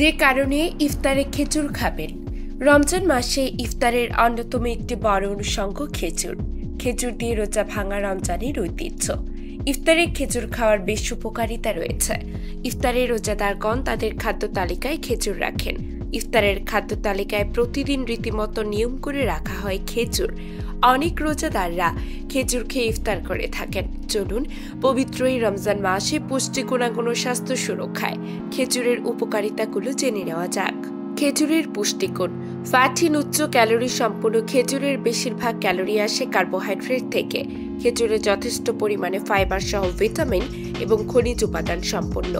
যে কারণে ইফতারে খেজুর খাবেন। রমজান মাসে ইফতারের অন্যতম একটি বড় অনুষঙ্গ খেজুর। খেজুর দিয়ে রোজা ভাঙা রমজানের ঐতিহ্য। ইফতারে খেজুর খাওয়ার বেশ উপকারিতা রয়েছে। ইফতারে রোজাদারগণ তাদের খাদ্য তালিকায় খেজুর রাখেন। ইফতারের খাদ্য তালিকায় প্রতিদিন রীতিমতো নিয়ম করে রাখা হয় খেজুর। অনেক রোজাদাররা খেজুর খেয়ে ইফতার করে থাকেন। চলুন পবিত্র এই রমজান মাসে পুষ্টি গুণাগুণ ও স্বাস্থ্য সুরক্ষায় খেজুরের উপকারিতাগুলো জেনে নেওয়া যাক। খেজুরের পুষ্টিগুণ। ফ্যাটিন উচ্চ ক্যালোরি সম্পন্ন খেজুরের বেশিরভাগ ক্যালোরি আসে কার্বোহাইড্রেট থেকে। খেজুরে যথেষ্ট পরিমাণে ফাইবার সহ ভিটামিন এবং খনিজ উপাদান সম্পন্ন।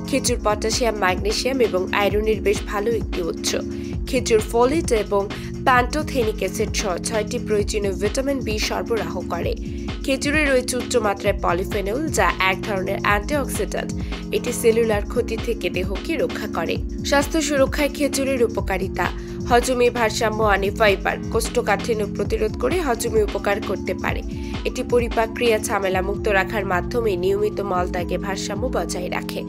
খেজুর পটাশিয়াম, ম্যাগনেসিয়াম এবং আয়রনের বেশ ভালো একটি উৎস। খেজুর ফোলেট এবং প্যান্টোথেনিক অ্যাসিড সহ 6টি প্রয়োজনীয় ভিটামিন বি সরবরাহ করে। খেজুরে রয়েছে উচ্চ মাত্রায় পলিফেনল, যা এক ধরনের অ্যান্টিঅক্সিডেন্ট। এটি সেলুলার ক্ষতি থেকে দেহকে রক্ষা করে। স্বাস্থ্য সুরক্ষায় খেজুরের উপকারিতা। হজমে ভারসাম্য আনে ফাইবার। কোষ্ঠকাঠিন্য প্রতিরোধ করে হজমে উপকার করতে পারে। এটি পরিপাক ক্রিয়া ঝামেলা মুক্ত রাখার মাধ্যমে নিয়মিত মলত্যাগে ভারসাম্য বজায় রাখে।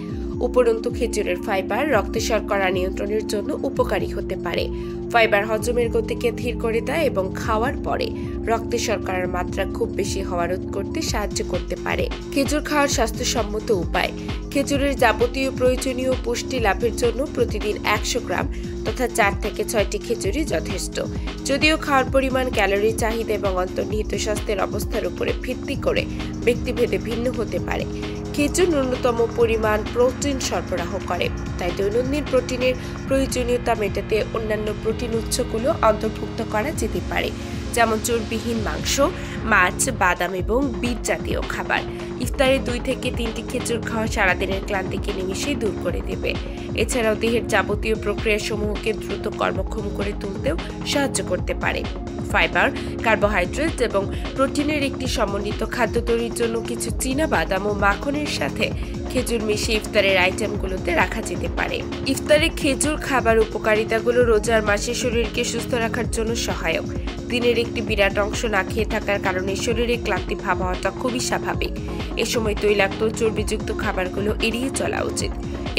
উপরন্তু খেজুরের ফাইবার রক্তে শর্করা নিয়ন্ত্রণের জন্য উপকারী হতে পারে। ফাইবার হজমের গতিকে ধীর করে দেয় এবং খাওয়ার পরে রক্তে শর্করার মাত্রা খুব বেশি হওয়া রোধ করতে সাহায্য করতে পারে। খেজুর খাওয়ার স্বাস্থ্যসম্মত উপায়। খেজুরের যাবতীয় প্রয়োজনীয় পুষ্টি লাভের জন্য প্রতিদিন 100 গ্রাম তথা 4 থেকে 6টি খেজুরই যথেষ্ট। যদিও খাওয়ার পরিমাণ, ক্যালোরি চাহিদা এবং অন্তর্নিহিত স্বাস্থ্যের অবস্থার উপরে ভিত্তি করে ব্যক্তিভেদে ভিন্ন হতে পারে। খেজুর ন্যূনতম পরিমাণ প্রোটিন সরবরাহ করে, তাই দৈনন্দিন প্রোটিনের প্রয়োজনীয়তা মেটাতে অন্যান্য প্রোটিন উৎসগুলো অন্তর্ভুক্ত করা যেতে পারে, যেমন চর্বিহীন মাংস, মাছ, বাদাম এবং বিট জাতীয় খাবার। ইফতারে 2 থেকে 3টি খেজুর খাওয়া সারাদিনের ক্লান্তিকে নিমিষেই দূর করে দেবে। এছাড়াও দেহের যাবতীয় প্রক্রিয়াসমূহকে দ্রুত কর্মক্ষম করে তুলতেও সাহায্য করতে পারে। ফাইবার, কার্বোহাইড্রেট এবং প্রোটিনের একটি সমন্বিত খাদ্য তৈরির জন্য কিছু চীনা বাদাম ও মাখনের সাথে খেজুর মিশিয়ে ইফতারের আইটেমগুলোতে রাখা যেতে পারে। ইফতারে খেজুর খাবার উপকারিতাগুলো রোজার মাসে শরীরকে সুস্থ রাখার জন্য সহায়ক। দিনের একটি বিরাট অংশ না খেয়ে থাকার কারণে শরীরে ক্লান্তি ভাব হওয়াটা খুবই স্বাভাবিক। এ সময় তৈলাক্ত চর্বিযুক্ত খাবারগুলো এড়িয়ে চলা উচিত।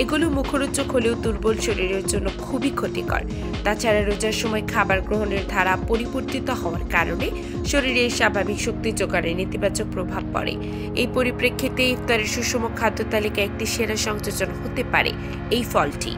এগুলো মুখরোচক হলেও দুর্বল শরীরের জন্য খুবই ক্ষতিকর। তাছাড়া রোজার সময় খাবার গ্রহণের ধারা পরিবর্তিত হওয়ার কারণে শরীরে স্বাভাবিক শক্তি জোগাড়ে নেতিবাচক প্রভাব পড়ে। এই পরিপ্রেক্ষিতে ইফতারের সুষম খাদ্য তালিকায় একটি সেরা সংযোজন হতে পারে এই ফলটি।